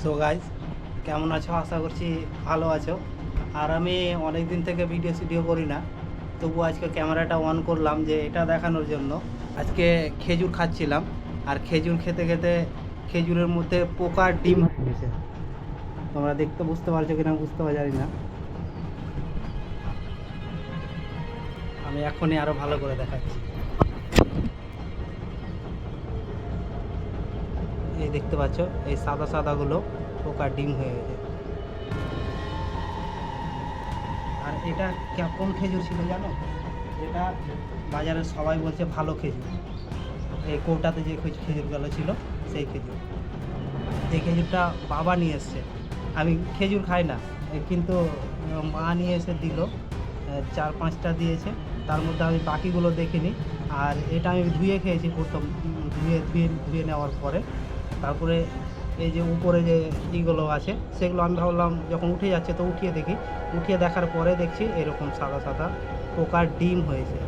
So guys, কেমন আছো? আশা করছি ভালো আছো। আর আমি অনেক দিন থেকে ভিডিও করি না, তবু আজকে ক্যামেরাটা অন করলাম যে এটা দেখানোর জন্য। আজকে খেজুর খাচ্ছিলাম, আর খেজুর খেতে খেতে খেজুরের মধ্যে পোকার ডিম হয়েছে। তোমরা দেখতে বুঝতে পারছো কিনা বুঝতে জানি না, আমি এখনই আরও ভালো করে দেখাচ্ছি। এই দেখতে পাচ্ছ, এই সাদা সাদাগুলো পোকার ডিম হয়ে গেছে। আর এটা কোন খেজুর ছিল জানো? এটা বাজারে সবাই বলছে ভালো খেজুর। এই কৌটাতে যে খেজুরগুলো ছিল সেই খেজুর। এই খেজুরটা বাবা নিয়ে এসছে। আমি খেজুর খাই না, কিন্তু মা নিয়ে এসে দিল, 4-5টা দিয়েছে। তার মধ্যে আমি বাকিগুলো দেখিনি। আর এটা আমি ধুয়ে খেয়েছি প্রথম, ধুয়ে নেওয়ার পরে। তারপরে এই যে উপরে যে ইগুলো আছে সেগুলো আমি ভাবলাম যখন উঠে যাচ্ছে তো উঠিয়ে দেখি। উঠিয়ে দেখার পরে দেখছি এরকম সাদা সাদা পোকার ডিম হয়েছে।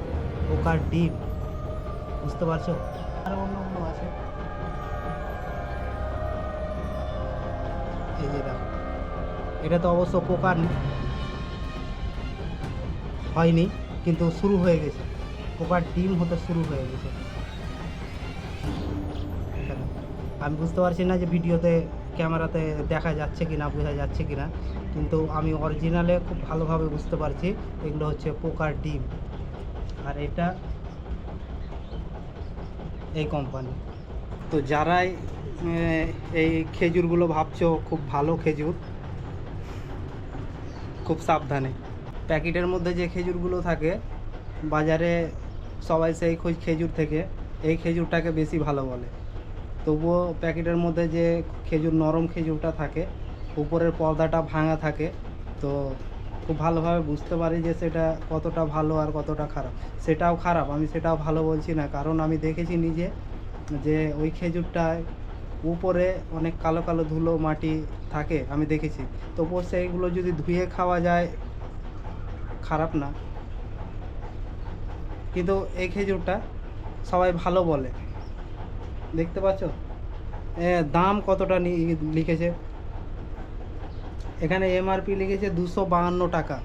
পোকার ডিম, বুঝতে পারছো? আর অন্য আছে, এই যে দেখো, এটা তো অবশ্য পোকার হয়নি, কিন্তু শুরু হয়ে গেছে, পোকার ডিম হতে শুরু হয়ে গেছে। এখানে আমি বুঝতে পারছি না যে ভিডিওতে ক্যামেরাতে দেখা যাচ্ছে কি না, বোঝা যাচ্ছে কি না, কিন্তু আমি অরিজিনালে খুব ভালোভাবে বুঝতে পারছি এগুলো হচ্ছে পোকার ডিম। আর এটা এই কোম্পানি। তো যারাই এই খেজুরগুলো ভাবছো খুব ভালো খেজুর, খুব সাবধানে। প্যাকেটের মধ্যে যে খেজুরগুলো থাকে বাজারে, সবাই সেই খেজুর থেকে এই খেজুরটাকে বেশি ভালো বলে। তবুও প্যাকেটের মধ্যে যে খেজুর, নরম খেজুরটা থাকে, উপরের পর্দাটা ভাঙা থাকে, তো খুব ভালোভাবে বুঝতে পারি যে সেটা কতটা ভালো আর কতটা খারাপ। সেটাও খারাপ, আমি সেটাও ভালো বলছি না, কারণ আমি দেখেছি নিজে যে ওই খেজুরটায় উপরে অনেক কালো কালো ধুলো মাটি থাকে, আমি দেখেছি। তবুও সেইগুলো যদি ধুয়ে খাওয়া যায় খারাপ না, কিন্তু এই খেজুরটা সবাই ভালো বলে। দেখতে পাচ্ছ দাম কতটা লিখেছে এখানে, এমআরপি লিখেছে 252 টাকা।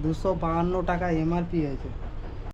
252 টাকা এমআরপি হয়েছে।